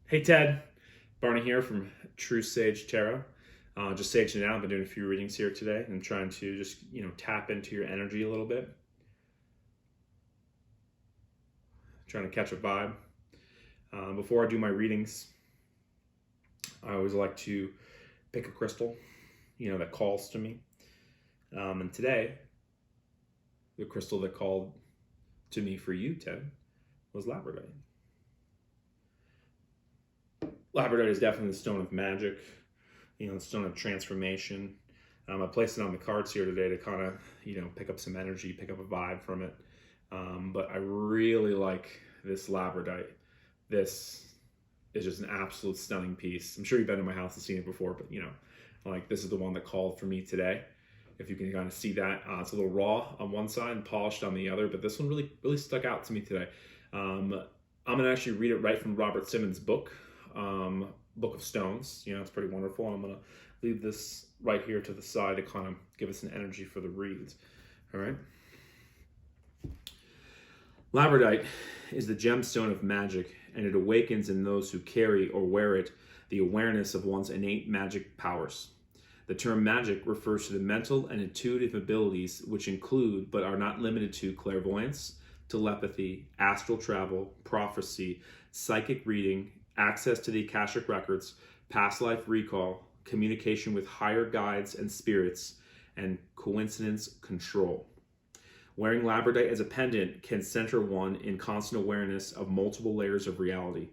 Hey Ted, Barney here from True Sage Tarot. Just saging it out. I've been doing a few readings here today and trying to just tap into your energy a little bit, trying to catch a vibe. Before I do my readings, I always like to pick a crystal, that calls to me. And today, the crystal that called to me for you, Ted, was labradorite. Labradorite is definitely the stone of magic, the stone of transformation. I placed it on the cards here today to kind of, pick up some energy, pick up a vibe from it. But I really like this labradorite. This is just an absolute stunning piece. I'm sure you've been to my house and seen it before, but this is the one that called for me today. If you can kind of see that, it's a little raw on one side and polished on the other, but this one really stuck out to me today. I'm gonna actually read it right from Robert Simmons' book, Book of Stones. It's pretty wonderful. I'm gonna leave this right here to the side to kind of give us an energy for the reads. All right. Labradorite is the gemstone of magic, and it awakens in those who carry or wear it the awareness of one's innate magic powers. The term magic refers to the mental and intuitive abilities which include, but are not limited to, clairvoyance, telepathy, astral travel, prophecy, psychic reading, access to the Akashic records, past life recall, communication with higher guides and spirits, and coincidence control. Wearing labradorite as a pendant can center one in constant awareness of multiple layers of reality.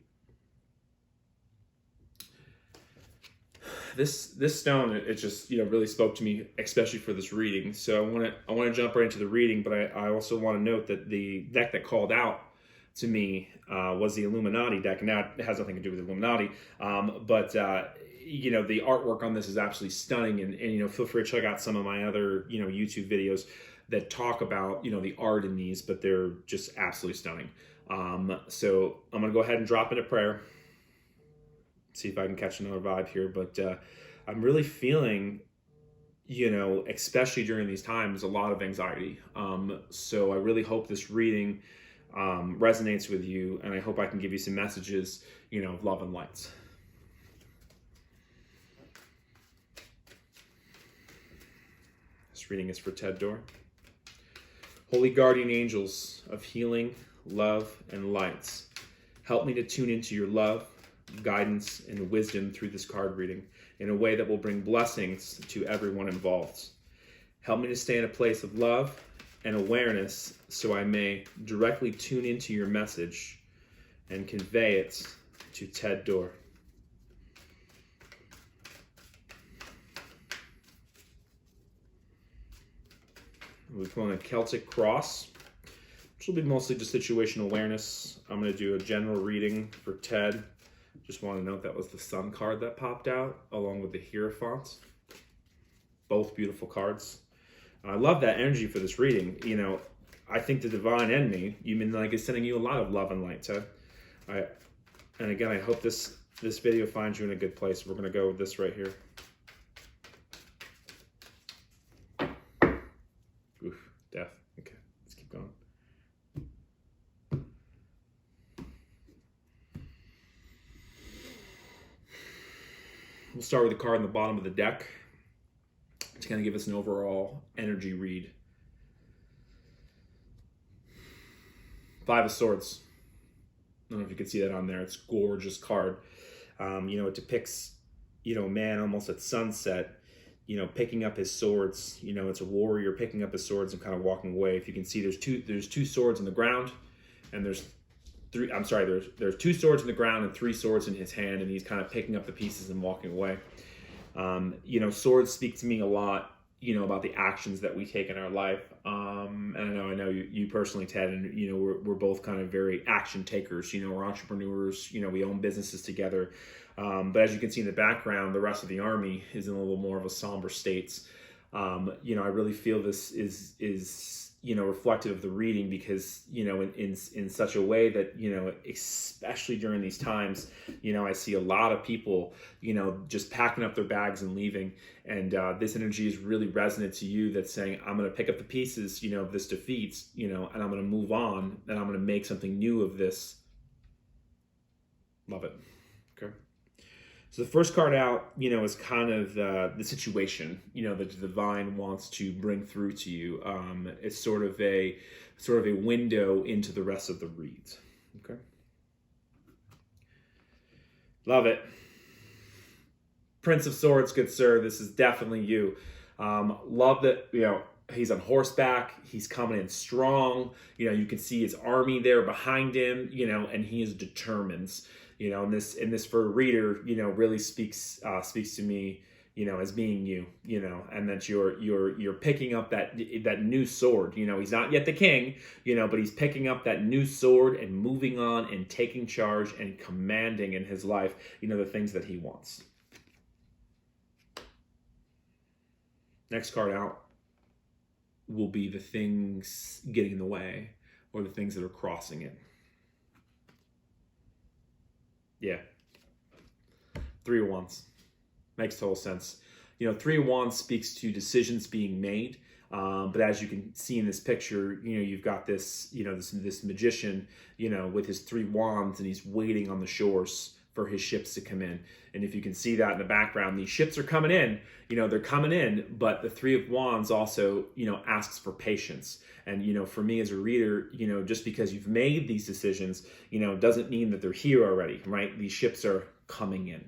This stone, it just really spoke to me, especially for this reading. So I want to jump right into the reading, but I also want to note that the deck that called out to me was the Illuminati deck. Now it has nothing to do with Illuminati, but the artwork on this is absolutely stunning. And feel free to check out some of my other YouTube videos that talk about the art in these, but they're just absolutely stunning. So I'm gonna go ahead and drop into prayer. See if I can catch another vibe here, but I'm really feeling, especially during these times, a lot of anxiety. So I really hope this reading resonates with you, and I hope I can give you some messages, of love and lights. This reading is for Ted Dorr. Holy guardian angels of healing, love, and lights, help me to tune into your love, guidance, and wisdom through this card reading in a way that will bring blessings to everyone involved. Help me to stay in a place of love and awareness so I may directly tune into your message and convey it to Ted Dorr. We're pulling a Celtic cross, which will be mostly just situational awareness. I'm going to do a general reading for Ted. Just want to note that was the Sun card that popped out, along with the Hierophant. Both beautiful cards. I love that energy for this reading. I think the divine in me, is sending you a lot of love and light, Ted. And again, I hope this video finds you in a good place. We're going to go with this right here. Oof, death. Okay, let's keep going. We'll start with the card on the bottom of the deck to kind of give us an overall energy read. Five of Swords. I don't know if you can see that on there. It's a gorgeous card. It depicts, a man almost at sunset, picking up his swords. It's a warrior picking up his swords and kind of walking away. If you can see, there's two swords on the ground, and there's two swords in the ground and three swords in his hand, and he's kind of picking up the pieces and walking away. Swords speak to me a lot, about the actions that we take in our life. And I know you personally, Ted, and we're both kind of very action takers. We're entrepreneurs. We own businesses together. But as you can see in the background, the rest of the army is in a little more of a somber state. I really feel this is reflective of the reading because, in such a way that, especially during these times, I see a lot of people, just packing up their bags and leaving. And this energy is really resonant to you that's saying, I'm going to pick up the pieces, of this defeat, and I'm going to move on and I'm going to make something new of this. Love it. Okay. So the first card out, is kind of the situation, that the divine wants to bring through to you. It's sort of a window into the rest of the reads. Okay. Love it. Prince of Swords, good sir. This is definitely you. Love that, he's on horseback. He's coming in strong. You can see his army there behind him, and he is determined. And this for a reader, really speaks to me, as being you, and that you're picking up that new sword. He's not yet the king, but he's picking up that new sword and moving on and taking charge and commanding in his life, the things that he wants. Next card out will be the things getting in the way or the things that are crossing it. Yeah. 3 of Wands. Makes total sense. 3 of Wands speaks to decisions being made. But as you can see in this picture, you've got this, this magician, with his 3 wands, and he's waiting on the shores for his ships to come in. And if you can see that in the background, these ships are coming in, they're coming in, but the 3 of Wands also, asks for patience. And, for me as a reader, just because you've made these decisions, doesn't mean that they're here already, right? These ships are coming in,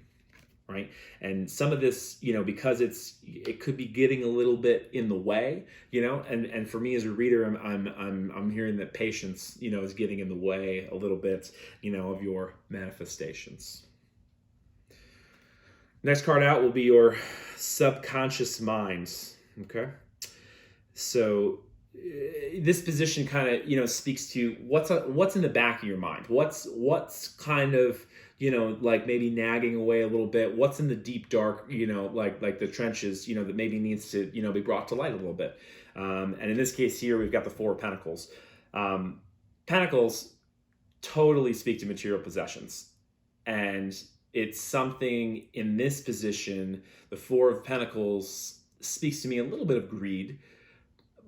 right? And some of this, because it could be getting a little bit in the way, and for me as a reader, I'm hearing that patience, is getting in the way a little bit, of your manifestations. Next card out will be your subconscious mind. Okay. So this position kind of, speaks to what's in the back of your mind. What's kind of, like maybe nagging away a little bit. What's in the deep dark, like the trenches, that maybe needs to, be brought to light a little bit. And in this case here, we've got the 4 of Pentacles. Pentacles totally speak to material possessions. And it's something in this position, the 4 of Pentacles speaks to me a little bit of greed,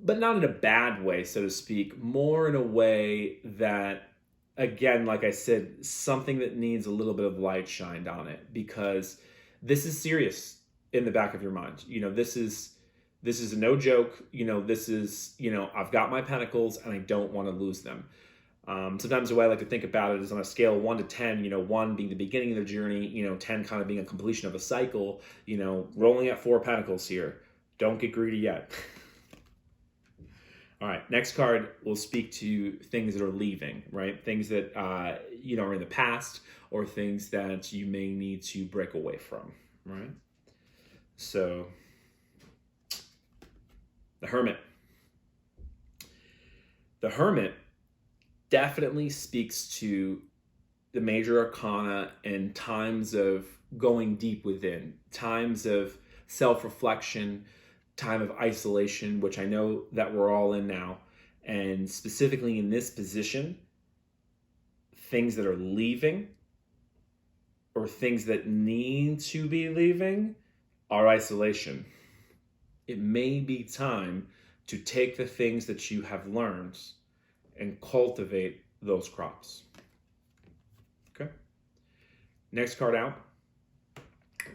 but not in a bad way, so to speak, more in a way that, again, like I said, something that needs a little bit of light shined on it, because this is serious in the back of your mind. This is no joke. This is, I've got my pentacles and I don't want to lose them. Sometimes the way I like to think about it is on a scale of 1 to 10, 1 being the beginning of the journey, 10 kind of being a completion of a cycle, rolling at 4 pentacles here. Don't get greedy yet. All right, next card will speak to things that are leaving, right? Things that, are in the past, or things that you may need to break away from, right? So, the Hermit. The Hermit definitely speaks to the major arcana and times of going deep within, times of self-reflection, time of isolation, which I know that we're all in now. And specifically in this position, things that are leaving or things that need to be leaving are isolation. It may be time to take the things that you have learned and cultivate those crops. Okay. Next card out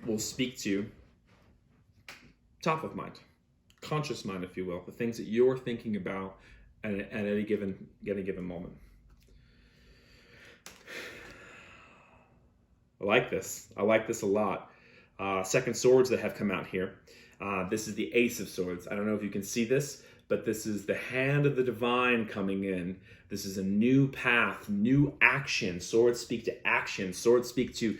will speak to top of mind, conscious mind, if you will, the things that you're thinking about at any given moment. I like this a lot. Second swords that have come out here. This is the Ace of Swords. I don't know if you can see this, but this is the hand of the divine coming in. This is a new path, new action. Swords speak to action. Swords speak to,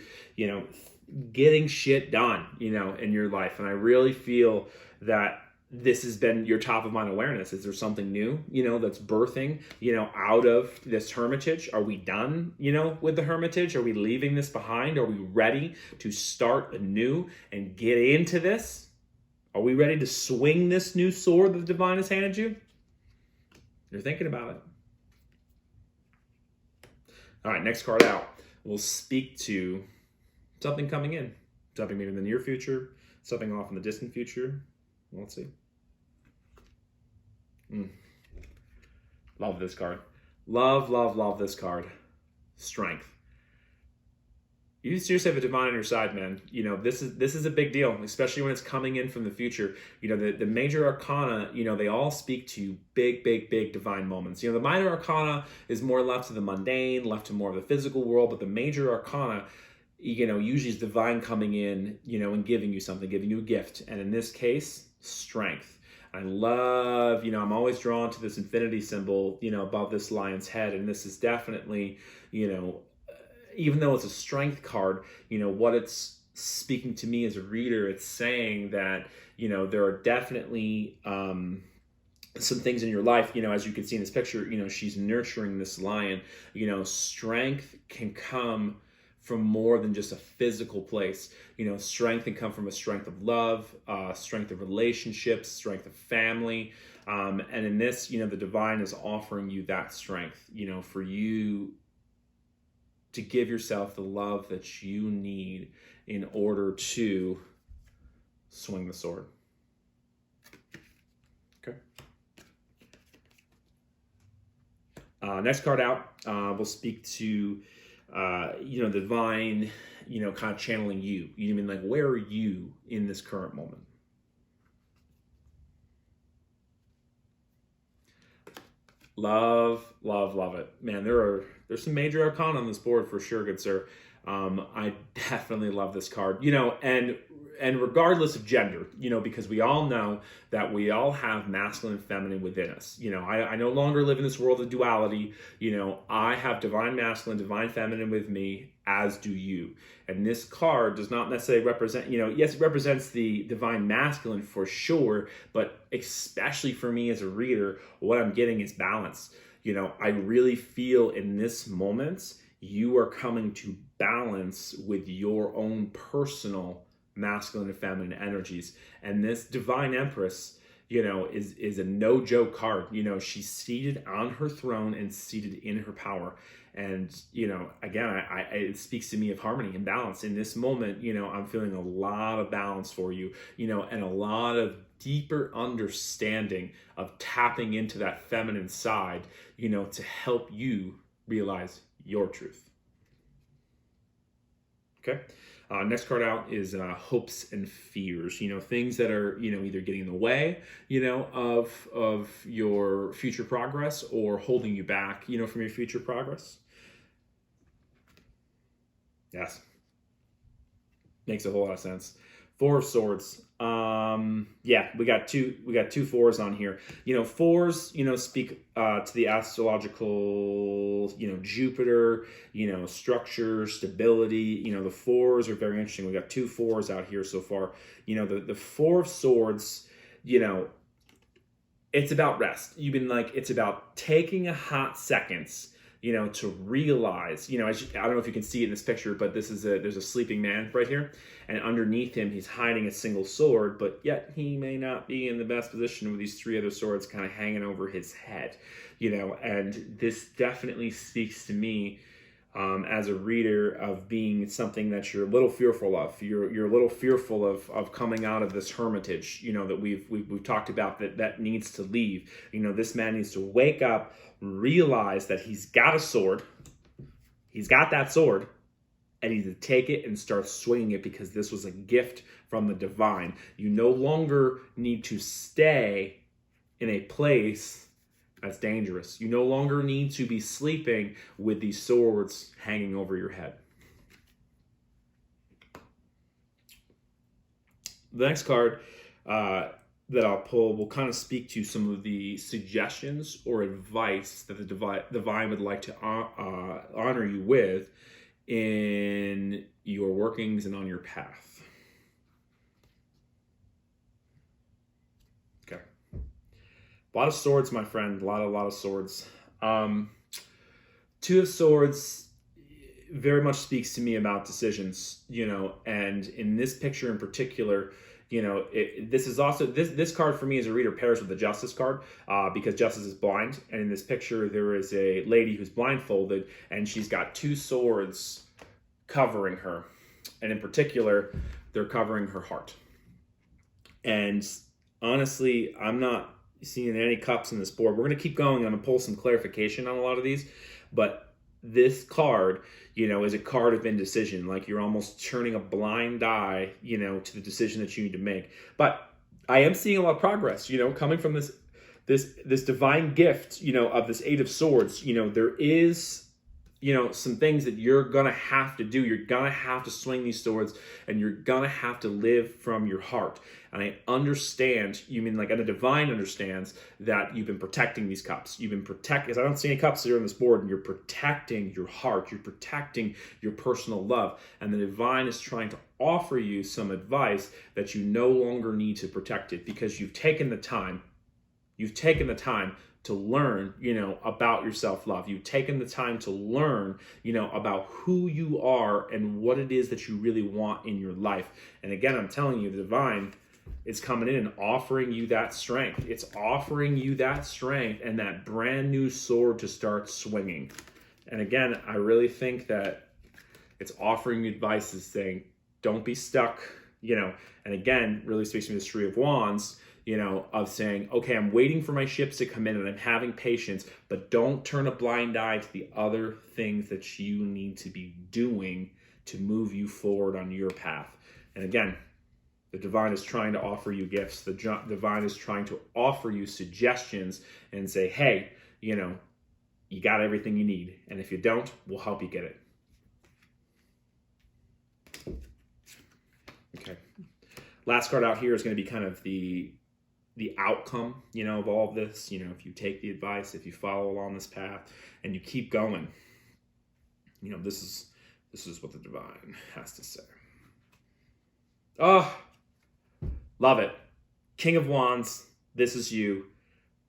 getting shit done, in your life. And I really feel that this has been your top of mind awareness. Is there something new, that's birthing, out of this hermitage? Are we done, with the hermitage? Are we leaving this behind? Are we ready to start anew and get into this? Are we ready to swing this new sword that the divine has handed you? You're thinking about it. All right, next card out will speak to something coming in. Something maybe in the near future, something off in the distant future. Let's see. Love this card. Love this card. Strength. you seriously have a divine on your side, man. This is a big deal, especially when it's coming in from the future. The major arcana, they all speak to big, big, big divine moments. The minor arcana is more left to the mundane, left to more of the physical world, but the major arcana, usually is divine coming in, and giving you something, giving you a gift. And in this case, strength. I love, I'm always drawn to this infinity symbol, above this lion's head. And this is definitely, even though it's a strength card, what it's speaking to me as a reader, it's saying that, there are definitely some things in your life, as you can see in this picture, she's nurturing this lion. Strength can come from more than just a physical place. Strength can come from a strength of love, strength of relationships, strength of family. And in this, the divine is offering you that strength, for you to give yourself the love that you need in order to swing the sword. Okay. Next card out, we'll speak to, the divine, kind of channeling you. You mean, like, where are you in this current moment? Love, love, love it. Man, there's some major arcana on this board for sure, good sir. I definitely love this card. And regardless of gender, because we all know that we all have masculine and feminine within us. I no longer live in this world of duality. I have divine masculine, divine feminine with me, as do you. And this card does not necessarily represent, yes, it represents the divine masculine for sure, but especially for me as a reader, what I'm getting is balance. I really feel in this moment, you are coming to balance with your own personal masculine and feminine energies. And this divine empress, is a no joke card. She's seated on her throne and seated in her power. And, again, it speaks to me of harmony and balance. In this moment, I'm feeling a lot of balance for you, and a lot of deeper understanding of tapping into that feminine side, to help you realize your truth. Okay. Next card out is hopes and fears. Things that are either getting in the way of your future progress or holding you back from your future progress. Yes, makes a whole lot of sense. Four of Swords. Yeah, we got two fours on here. Fours, speak to the astrological, Jupiter, structure, stability. The fours are very interesting. We got two fours out here so far. The Four of Swords, it's about rest. It's about taking a hot seconds, to realize, I don't know if you can see it in this picture, but there's a sleeping man right here, and underneath him, he's hiding a single sword, but yet he may not be in the best position with these three other swords kind of hanging over his head, and this definitely speaks to me as a reader of being something that you're a little fearful of. You're a little fearful of coming out of this hermitage, that we've talked about that needs to leave. This man needs to wake up, realize that he's got a sword, he's got that sword, and he needs to take it and start swinging it because this was a gift from the divine. You no longer need to stay in a place that's dangerous. You no longer need to be sleeping with these swords hanging over your head. The next card that I'll pull will kind of speak to some of the suggestions or advice that the divine would like to honor you with in your workings and on your path. Okay. A lot of swords, my friend. A lot of swords. Two of Swords very much speaks to me about decisions, and in this picture in particular, this is also this card for me as a reader pairs with the Justice card because Justice is blind, and in this picture there is a lady who's blindfolded and she's got two swords covering her, and in particular they're covering her heart. And honestly, I'm not seeing any cups in this board. We're going to keep going. I'm going to pull some clarification on a lot of these, but this card, is a card of indecision. Like you're almost turning a blind eye, to the decision that you need to make. But I am seeing a lot of progress, coming from this divine gift, of this Eight of Swords. There is, some things that you're gonna have to do. You're gonna have to swing these swords, and you're gonna have to live from your heart. And I understand, and the divine understands that you've been protecting these cups. You've been because I don't see any cups here on this board, and you're protecting your heart. You're protecting your personal love. And the divine is trying to offer you some advice that you no longer need to protect it, because you've taken the time. You've taken the time to learn, about your self-love. You've taken the time to learn, about who you are and what it is that you really want in your life. And again, I'm telling you, the divine is coming in and offering you that strength. It's offering you that strength and that brand new sword to start swinging. And again, I really think that it's offering you advice, is saying, don't be stuck, and again, really speaks to me, the Three of Wands, of saying, okay, I'm waiting for my ships to come in and I'm having patience, but don't turn a blind eye to the other things that you need to be doing to move you forward on your path. And again, the divine is trying to offer you gifts. The divine is trying to offer you suggestions and say, hey, you got everything you need. And if you don't, we'll help you get it. Okay. Last card out here is going to be kind of the outcome, of all of this. If you take the advice, if you follow along this path and you keep going, this is what the divine has to say. Oh, love it. King of Wands, this is you.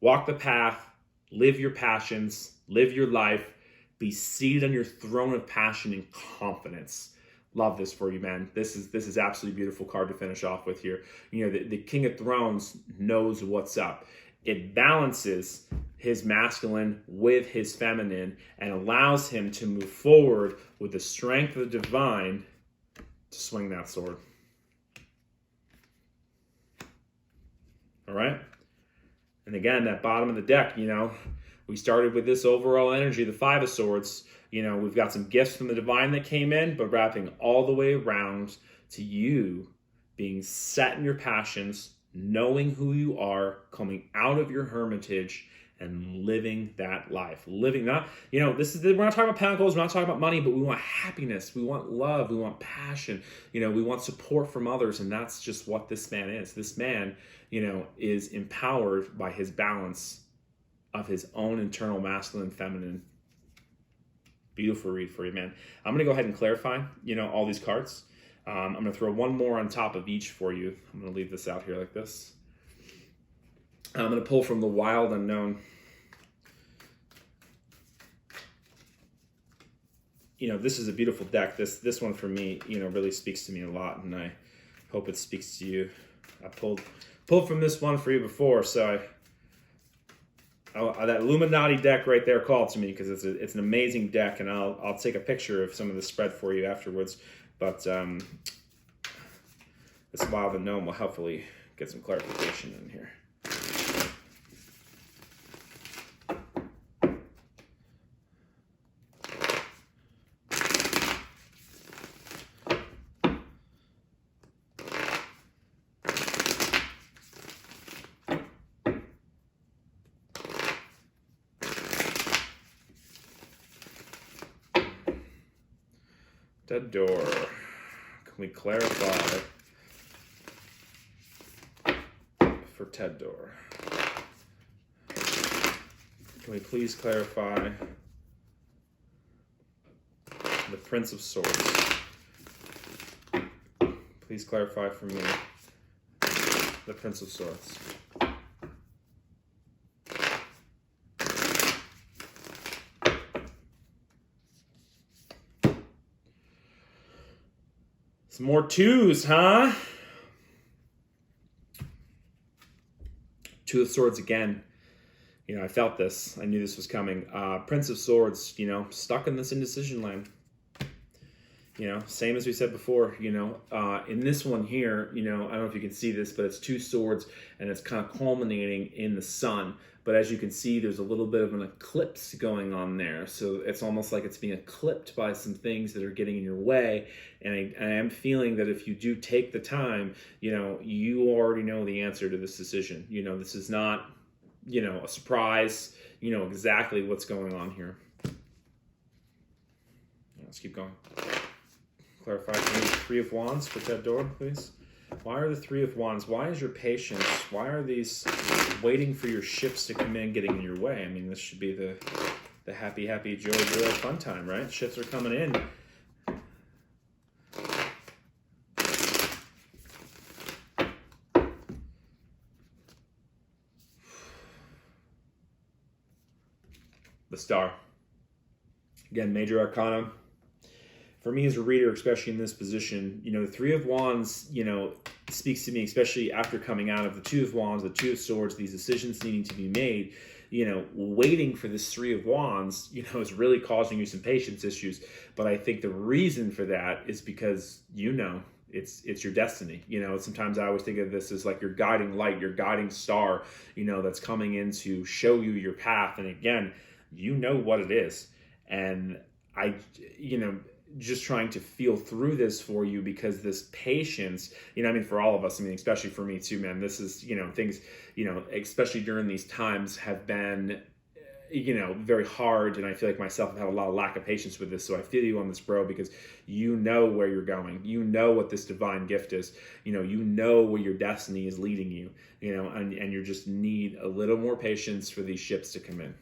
Walk the path, live your passions, live your life, be seated on your throne of passion and confidence. Love this for you, man. This is absolutely beautiful card to finish off with here. The King of Thrones knows what's up. It balances his masculine with his feminine and allows him to move forward with the strength of the divine to swing that sword. All right? And again, that bottom of the deck, we started with this overall energy, the Five of Swords. We've got some gifts from the divine that came in, but wrapping all the way around to you being set in your passions, knowing who you are, coming out of your hermitage and living that life. Living, not, we're not talking about pentacles, we're not talking about money, but we want happiness, we want love, we want passion, we want support from others. And that's just what this man is. This man, is empowered by his balance of his own internal masculine, feminine. Beautiful read for you, man. I'm going to go ahead and clarify, all these cards. I'm going to throw one more on top of each for you. I'm going to leave this out here like this. I'm going to pull from the Wild Unknown. This is a beautiful deck. This one for me, really speaks to me a lot, and I hope it speaks to you. I pulled from this one for you before, so that Illuminati deck right there called to me, because it's an amazing deck, and I'll take a picture of some of the spread for you afterwards. But this Wild Unknown will hopefully get some clarification in here. Dead Door. Can we clarify for Ted Door? Can we please clarify the Prince of Swords? Please clarify for me the Prince of Swords. Some more twos, huh? Two of Swords again. I felt this. I knew this was coming. Prince of Swords, stuck in this indecision land. You know, same as we said before, in this one here, I don't know if you can see this, but it's two swords and it's kind of culminating in the sun. But as you can see, there's a little bit of an eclipse going on there. So it's almost like it's being eclipsed by some things that are getting in your way. And I am feeling that if you do take the time, you already know the answer to this decision. This is not, a surprise. You know exactly what's going on here. Let's keep going. Clarify for me, Three of Wands for Ted Doran, please. Why are the Three of Wands? Why is your patience? Why are these waiting for your ships to come in getting in your way? I mean, this should be the happy, joy, fun time, right? Ships are coming in. The Star. Again, major arcana. For me as a reader, especially in this position, the Three of Wands, speaks to me, especially after coming out of the Two of Wands, the Two of Swords, these decisions needing to be made, waiting for this Three of Wands, is really causing you some patience issues. But I think the reason for that is because, it's your destiny. Sometimes I always think of this as like your guiding light, your guiding star, that's coming in to show you your path. And again, what it is. And just trying to feel through this for you, because this patience, for all of us, especially for me too, man, this is, things, especially during these times have been, very hard. And I feel like myself, I've had a lot of lack of patience with this. So I feel you on this, bro, because where you're going, what this divine gift is, where your destiny is leading you, and you just need a little more patience for these ships to come in.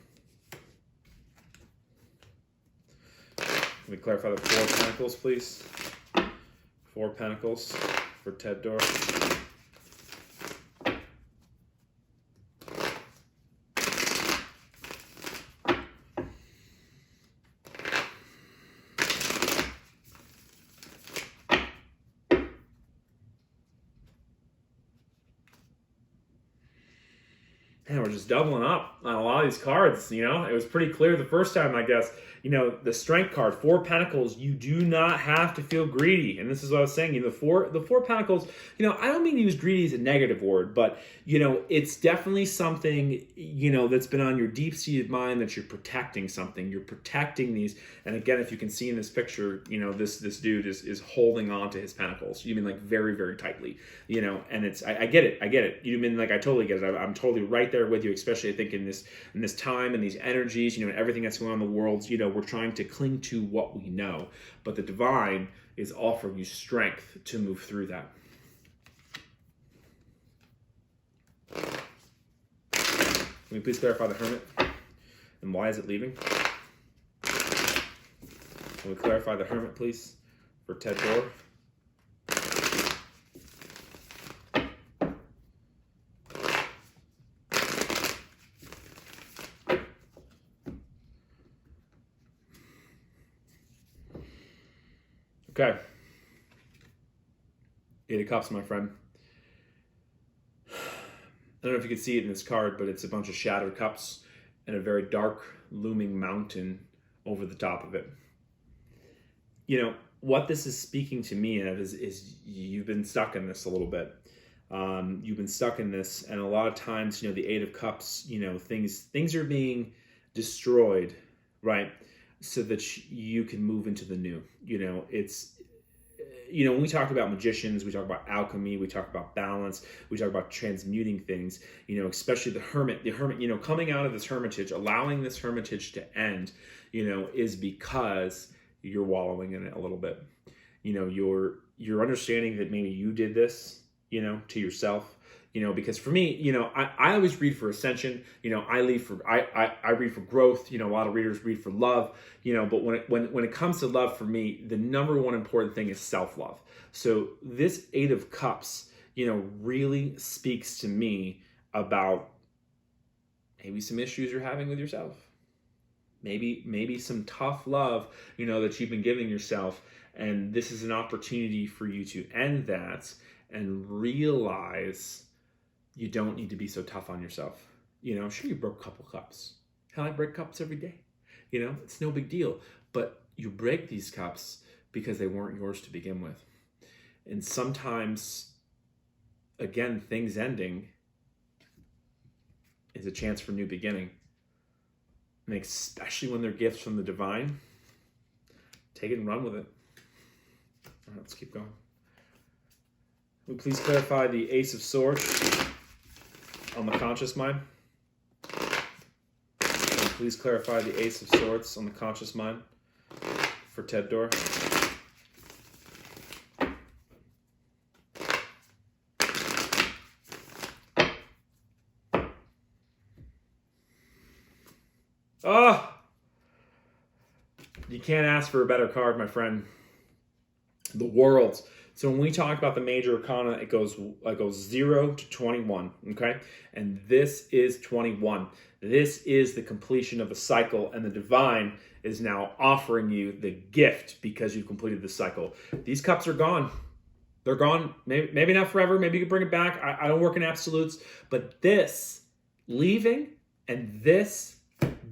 Let me clarify the Four of Pentacles, please. Four of Pentacles for Ted Doran. Man, we're just doubling up on a lot of these cards, It was pretty clear the first time, I guess. The Strength card, Four Pentacles, you do not have to feel greedy. And this is what I was saying. The Four Pentacles, I don't mean to use greedy as a negative word, but, it's definitely something, that's been on your deep-seated mind, that you're protecting something. You're protecting these. And again, if you can see in this picture, this dude is holding on to his pentacles. You mean like very, very tightly, and it's, I get it. You mean like, I totally get it. I'm totally right there with you, especially I think in this time and these energies, and everything that's going on in the world, we're trying to cling to what we know, but the divine is offering you strength to move through that. Can we please clarify the Hermit? And why is it leaving? Can we clarify the Hermit, please, for Ted Doran? Okay. Eight of Cups, my friend. I don't know if you can see it in this card, but it's a bunch of shattered cups and a very dark, looming mountain over the top of it. What this is speaking to me of is you've been stuck in this a little bit. You've been stuck in this, and a lot of times, the Eight of Cups, things are being destroyed, right? So that you can move into the new. It's, when we talk about magicians, we talk about alchemy, we talk about balance, we talk about transmuting things, especially the hermit, coming out of this hermitage, allowing this hermitage to end, is because you're wallowing in it a little bit. You're understanding that maybe you did this, to yourself. Because for me, I always read for ascension. I read for growth. A lot of readers read for love. But when it comes to love, for me, the number one important thing is self-love. So this Eight of Cups, really speaks to me about maybe some issues you're having with yourself. Maybe some tough love, that you've been giving yourself, and this is an opportunity for you to end that and realize you don't need to be so tough on yourself. Sure, you broke a couple cups. Hell, I break cups every day. It's no big deal. But you break these cups because they weren't yours to begin with. And sometimes, again, things ending is a chance for new beginning. And especially when they're gifts from the divine, take it and run with it. All right, let's keep going. Will you please clarify the Ace of Swords on the conscious mind? Please clarify the Ace of Swords on the conscious mind for Ted Dorr. Oh, you can't ask for a better card, my friend. The Worlds. So when we talk about the major arcana, it goes 0 to 21, okay? And this is 21. This is the completion of a cycle, and the divine is now offering you the gift because you've completed the cycle. These cups are gone. They're gone. Maybe not forever. Maybe you can bring it back. I don't work in absolutes. But this leaving and this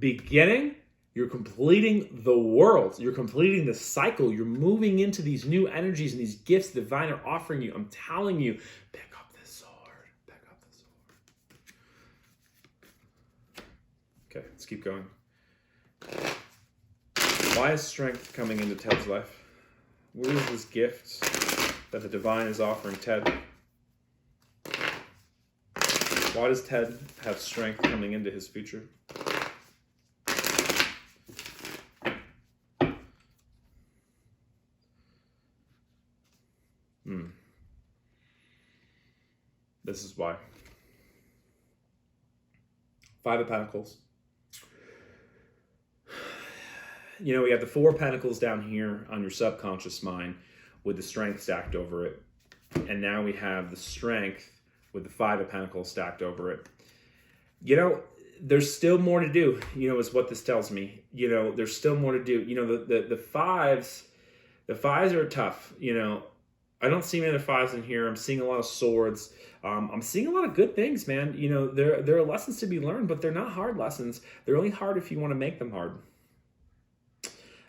beginning, you're completing the world. You're completing the cycle. You're moving into these new energies and these gifts the divine are offering you. I'm telling you, pick up this sword. Pick up the sword. Okay, let's keep going. Why is strength coming into Ted's life? What is this gift that the divine is offering Ted? Why does Ted have strength coming into his future? This is why. Five of Pentacles. You know, we have the Four of Pentacles down here on your subconscious mind with the Strength stacked over it. And now we have the Strength with the Five of Pentacles stacked over it. You know, there's still more to do, you know, is what this tells me. You know, there's still more to do. You know, the fives are tough, you know. I don't see many fives in here. I'm seeing a lot of swords. I'm seeing a lot of good things, man. You know, there are lessons to be learned, but they're not hard lessons. They're only hard if you want to make them hard.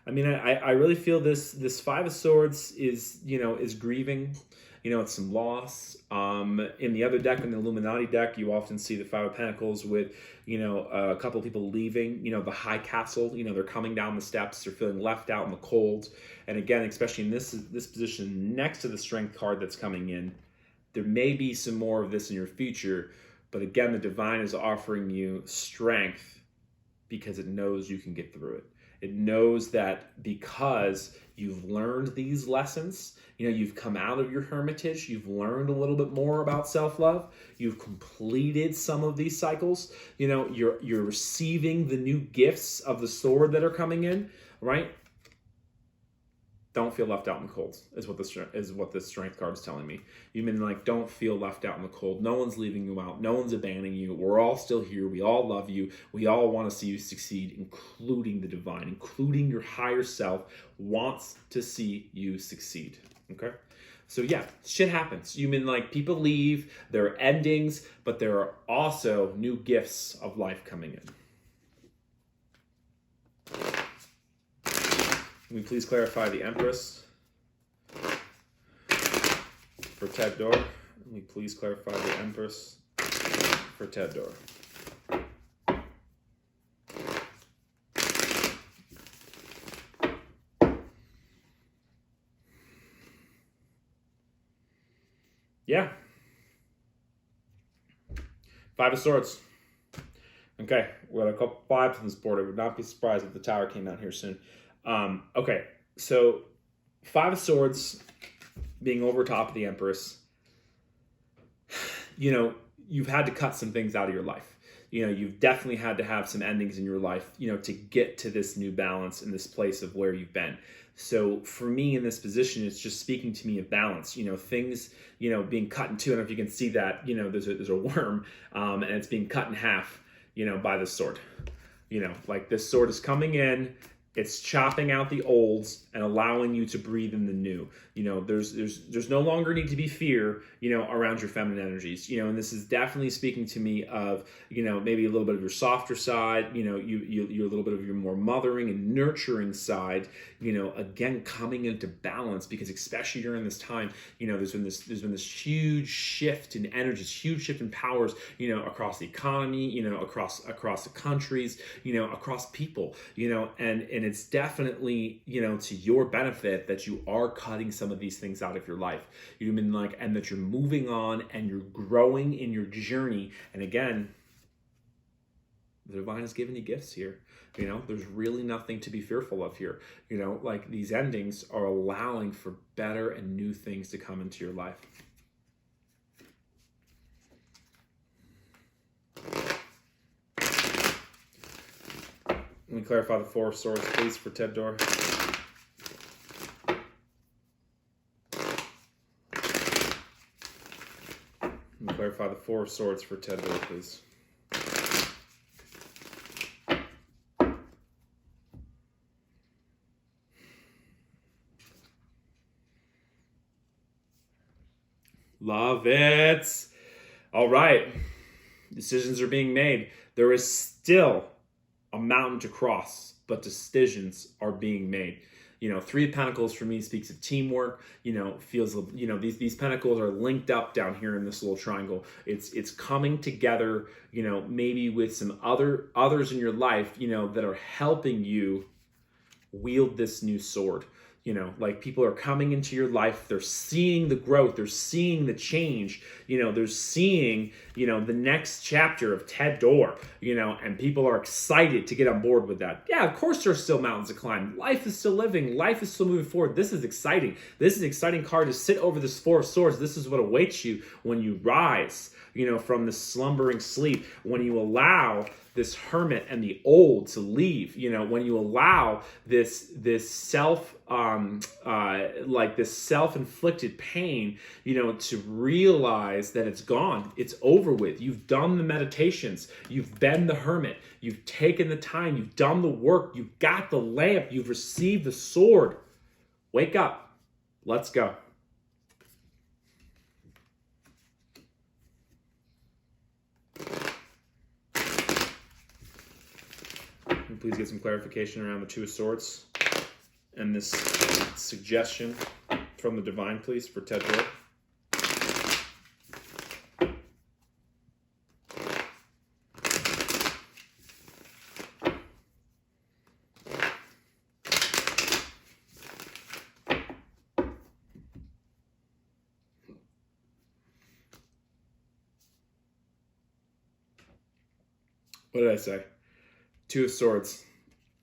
I mean, I really feel this Five of Swords is, you know, is grieving. You know, it's some loss. In the other deck, in the Illuminati deck, you often see the Five of Pentacles with, you know, a couple of people leaving, you know, the high castle. You know, they're coming down the steps. They're feeling left out in the cold. And again, especially in this position next to the Strength card that's coming in, there may be some more of this in your future. But again, the divine is offering you strength because it knows you can get through it. It knows that because you've learned these lessons, you know, you've come out of your hermitage, you've learned a little bit more about self-love, you've completed some of these cycles, you know, you're receiving the new gifts of the sword that are coming in, right? Don't feel left out in the cold is what this Strength card is telling me. You mean, like, don't feel left out in the cold. No one's leaving you out. No one's abandoning you. We're all still here. We all love you. We all want to see you succeed, including the divine, including your higher self wants to see you succeed. Okay? So yeah, shit happens. You mean, like, people leave, there are endings, but there are also new gifts of life coming in. Can we please clarify the Empress for Ted Dorr? Can we please clarify the Empress for Ted Dorr? Yeah. Five of Swords. Okay, we got a couple fives on this board. I would not be surprised if the Tower came out here soon. Okay, so Five of Swords being over top of the Empress, you know, you've had to cut some things out of your life. You know, you've definitely had to have some endings in your life, you know, to get to this new balance in this place of where you've been. So for me in this position, it's just speaking to me of balance, you know, things, you know, being cut in two. I don't know if you can see that, you know, there's a worm, and it's being cut in half, you know, by the sword. You know, like this sword is coming in, It's chopping out the olds and allowing you to breathe in the new. There's no longer need to be fear, around your feminine energies. And this is definitely speaking to me of, maybe a little bit of your softer side, you're a little bit of your more mothering and nurturing side, again, coming into balance, because especially during this time, there's been this huge shift in energies, huge shift in powers, across the economy, across the countries, across people, and it's definitely, to your benefit that you are cutting some of these things out of your life. And that you're moving on and you're growing in your journey. And again, the divine has given you gifts here. There's really nothing to be fearful of here. These endings are allowing for better and new things to come into your life. Let me clarify the Four of Swords, please, for Ted Dorr. Let me clarify the Four of Swords for Ted Dorr, please. Love it. All right. Decisions are being made. There is still a mountain to cross, but decisions are being made. Three of Pentacles for me speaks of teamwork. Feels, these pentacles are linked up down here in this little triangle. It's coming together, maybe with some others in your life, that are helping you wield this new sword. People are coming into your life. They're seeing the growth. They're seeing the change. They're seeing, the next chapter of Ted Dorr, and people are excited to get on board with that. Yeah, of course there's still mountains to climb. Life is still living. Life is still moving forward. This is exciting. This is an exciting card to sit over this Four of Swords. This is what awaits you when you rise, from the slumbering sleep, when you allow this hermit and the old to leave, when you allow this self-inflicted pain, to realize that it's gone, it's over with. You've done the meditations, you've been the hermit, you've taken the time, you've done the work, you've got the lamp, you've received the sword. Wake up, let's go. Please get some clarification around the Two of Swords and this suggestion from the divine, please, for Ted Dorr. What did I say? Two of Swords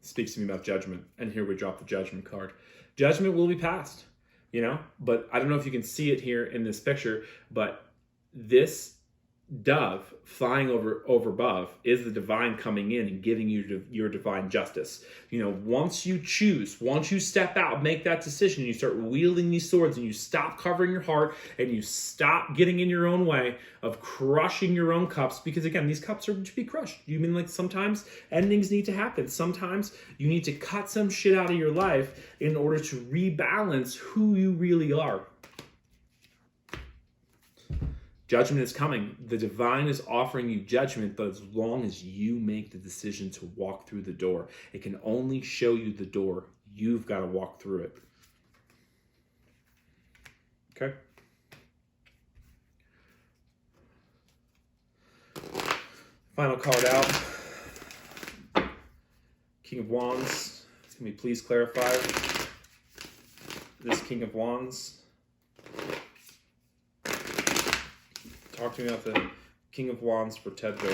speaks to me about judgment, and here we drop the Judgment card. Judgment will be passed, but I don't know if you can see it here in this picture, but this dove flying over above is the divine coming in and giving you your divine justice. Once you choose, once you step out, make that decision, you start wielding these swords and you stop covering your heart and you stop getting in your own way of crushing your own cups, because again, these cups are to be crushed. Sometimes endings need to happen. Sometimes you need to cut some shit out of your life in order to rebalance who you really are. Judgment is coming. The divine is offering you judgment, but as long as you make the decision to walk through the door, it can only show you the door. You've got to walk through it. Okay? Final card out. King of Wands. Can we please clarify this King of Wands? Talk to me about the King of Wands for Ted Dorr.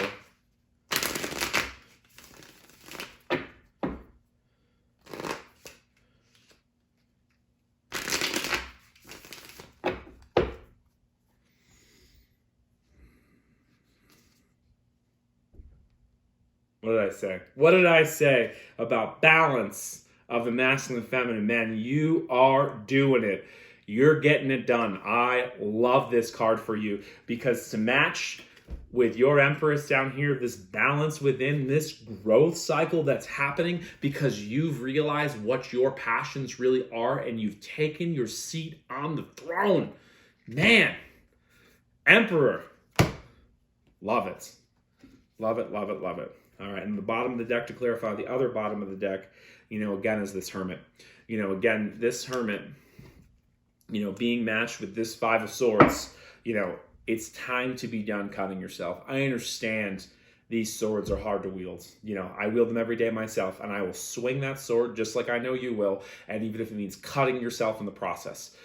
What did I say? What did I say about balance of the masculine and feminine? Man, you are doing it. You're getting it done. I love this card for you because to match with your Empress down here, this balance within this growth cycle that's happening because you've realized what your passions really are and you've taken your seat on the throne. Man, Emperor, love it. Love it, love it, love it. All right, and the bottom of the deck, to clarify, the other bottom of the deck, again, is this Hermit. Again, this Hermit, being matched with this Five of Swords, it's time to be done cutting yourself. I understand these swords are hard to wield. I wield them every day myself, and I will swing that sword just like I know you will, and even if it means cutting yourself in the process.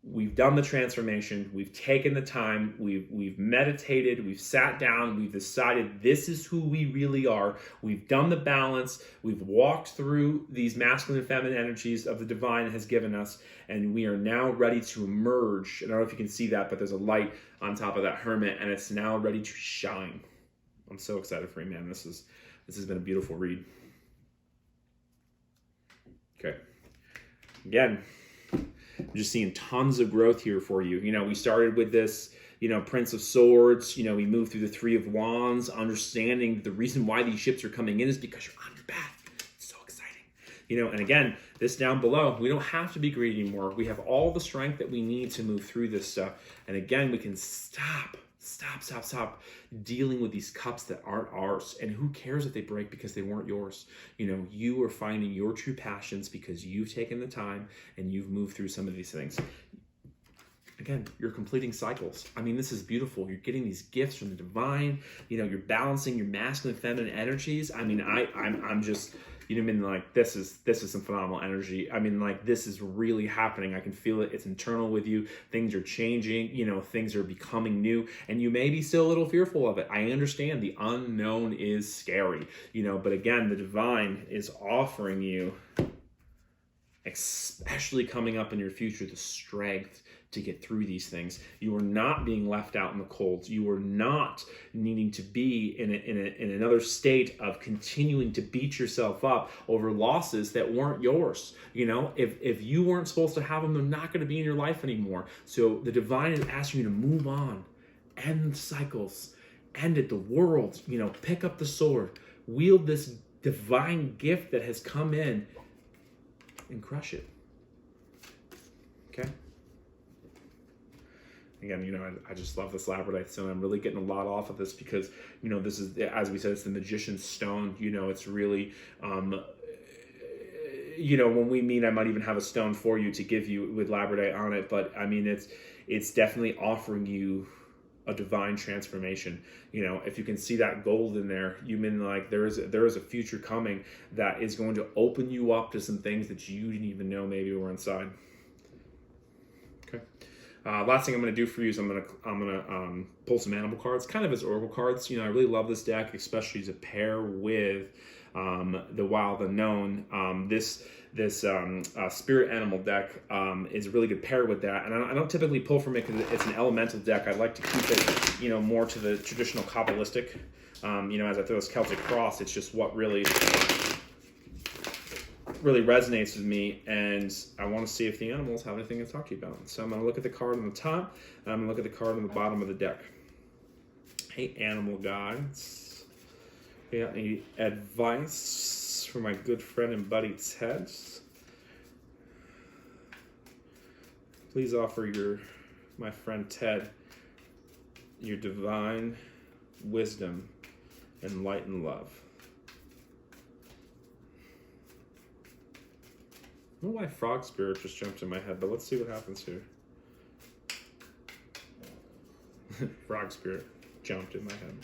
We've done the transformation. We've taken the time. We've meditated. We've sat down. We've decided this is who we really are. We've done the balance. We've walked through these masculine and feminine energies of the divine has given us, and we are now ready to emerge. I don't know if you can see that, but there's a light on top of that Hermit, and it's now ready to shine. I'm so excited for you, man. This has been a beautiful read. Okay. Again, I'm just seeing tons of growth here for you. We started with this, Prince of Swords. We moved through the Three of Wands, understanding the reason why these ships are coming in is because you're on your path. It's so exciting. And again, this down below, we don't have to be greedy anymore. We have all the strength that we need to move through this stuff. And again, we can stop dealing with these cups that aren't ours. And who cares if they break because they weren't yours? You are finding your true passions because you've taken the time and you've moved through some of these things. Again, you're completing cycles. This is beautiful. You're getting these gifts from the divine. You're balancing your masculine and feminine energies. I'm just, this is some phenomenal energy. This is really happening. I can feel it. It's internal with you. Things are changing. Things are becoming new, and you may be still a little fearful of it. I understand the unknown is scary, but again, the divine is offering you, especially coming up in your future, the strength to get through these things. You are not being left out in the cold. You are not needing to be in another state of continuing to beat yourself up over losses that weren't yours. If you weren't supposed to have them, they're not going to be in your life anymore. So the divine is asking you to move on, end cycles, end it, the world, pick up the sword, wield this divine gift that has come in and crush it. Okay? Again, I just love this labradorite stone. I'm really getting a lot off of this because, this is, as we said, it's the magician's stone. It's really, when we meet, I might even have a stone for you to give you with labradorite on it. But it's definitely offering you a divine transformation. If you can see that gold in there, there is a future coming that is going to open you up to some things that you didn't even know maybe were inside. Okay. Last thing I'm going to do for you is I'm going to pull some animal cards, kind of as oracle cards. I really love this deck, especially to pair with the Wild Unknown. This spirit animal deck is a really good pair with that. And I don't typically pull from it because it's an elemental deck. I like to keep it, more to the traditional Kabbalistic. As I throw this Celtic cross, it's just what really resonates with me, and I want to see if the animals have anything to talk to you about. So I'm going to look at the card on the top, and I'm going to look at the card on the bottom of the deck. Hey, animal guides. You got any advice for my good friend and buddy Ted? Please offer my friend Ted your divine wisdom and light and love. I don't know why Frog Spirit just jumped in my head, but let's see what happens here. Frog Spirit jumped in my head.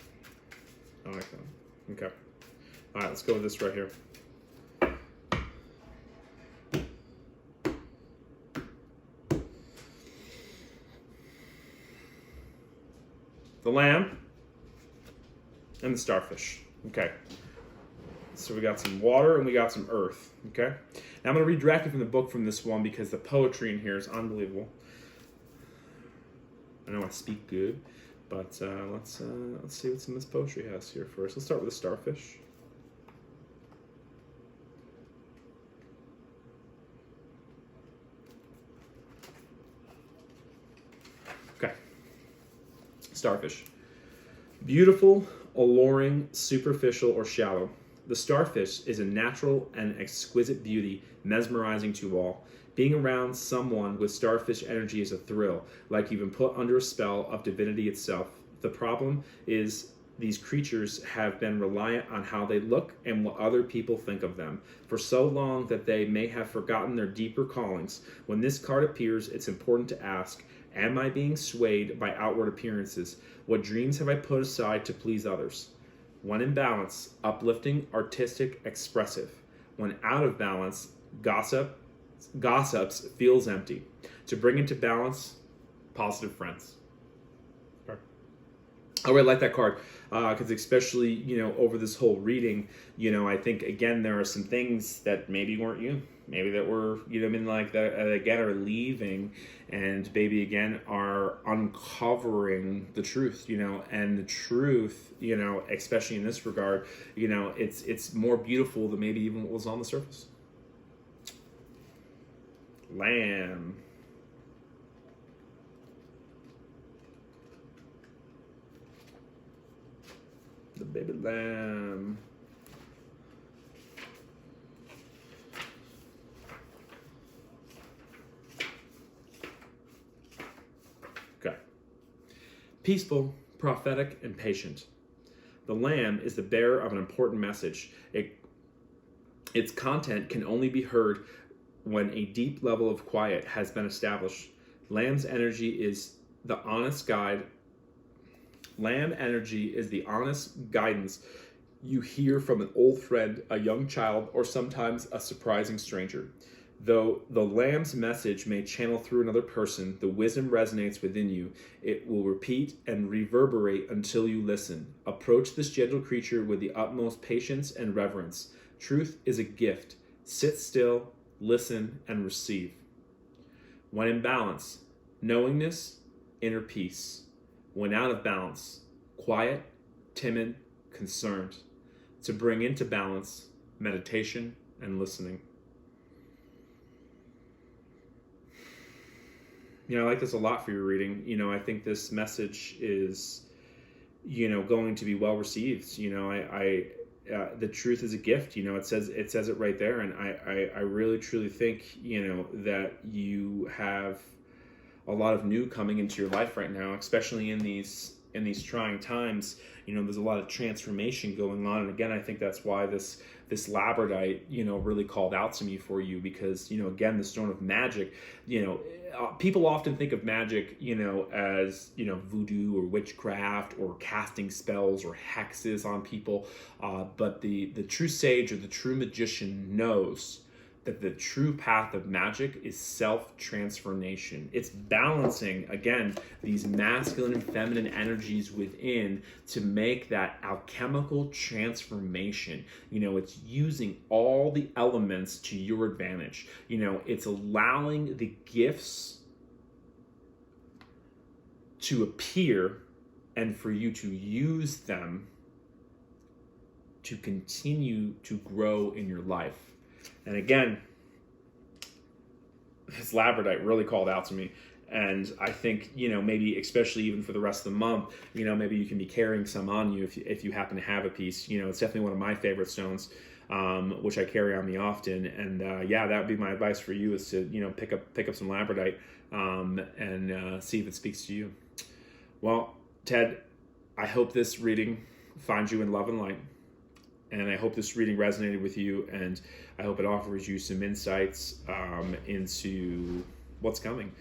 I like that. Okay. All right, let's go with this right here. The lamb and the starfish. Okay. So we got some water and we got some earth. Okay. Now I'm going to read directly from the book from this one because the poetry in here is unbelievable. I know I speak good, but let's see what some of this poetry has here first. Let's start with the starfish. Okay. Starfish. Beautiful, alluring, superficial, or shallow. The starfish is a natural and exquisite beauty, mesmerizing to all. Being around someone with starfish energy is a thrill, like you've been put under a spell of divinity itself. The problem is these creatures have been reliant on how they look and what other people think of them for so long that they may have forgotten their deeper callings. When this card appears, it's important to ask, am I being swayed by outward appearances? What dreams have I put aside to please others? When in balance, uplifting, artistic, expressive. When out of balance, gossips, feels empty. To bring into balance, positive friends. I really like that card because especially, over this whole reading, I think, again, there are some things that maybe weren't you. Maybe that were, like that, again, are leaving and maybe, again, are uncovering the truth, and the truth, especially in this regard, it's more beautiful than maybe even what was on the surface. Lamb. The baby lamb. Okay. Peaceful, prophetic, and patient. The lamb is the bearer of an important message. Its content can only be heard when a deep level of quiet has been established. Lamb's energy is the honest guide. Lamb energy is the honest guidance you hear from an old friend, a young child, or sometimes a surprising stranger. Though the lamb's message may channel through another person, the wisdom resonates within you. It will repeat and reverberate until you listen. Approach this gentle creature with the utmost patience and reverence. Truth is a gift. Sit still, listen, and receive. When in balance, knowingness, inner peace. When out of balance, quiet, timid, concerned. To bring into balance, meditation and listening. I like this a lot for your reading. I think this message is, going to be well received. The truth is a gift. It says it right there, and I really truly think that you have a lot of new coming into your life right now, especially in these trying times. There's a lot of transformation going on, and again, I think that's why this labradorite really called out to me for you, because again, the stone of magic. People often think of magic as voodoo or witchcraft or casting spells or hexes on people, but the true sage or the true magician knows that the true path of magic is self-transformation. It's balancing, again, these masculine and feminine energies within to make that alchemical transformation. It's using all the elements to your advantage. It's allowing the gifts to appear and for you to use them to continue to grow in your life. And again, this labradorite really called out to me. And I think, maybe especially even for the rest of the month, maybe you can be carrying some on you if you happen to have a piece. It's definitely one of my favorite stones, which I carry on me often. And that would be my advice for you, is to, pick up some labradorite and see if it speaks to you. Well, Ted, I hope this reading finds you in love and light. And I hope this reading resonated with you, and I hope it offers you some insights into what's coming.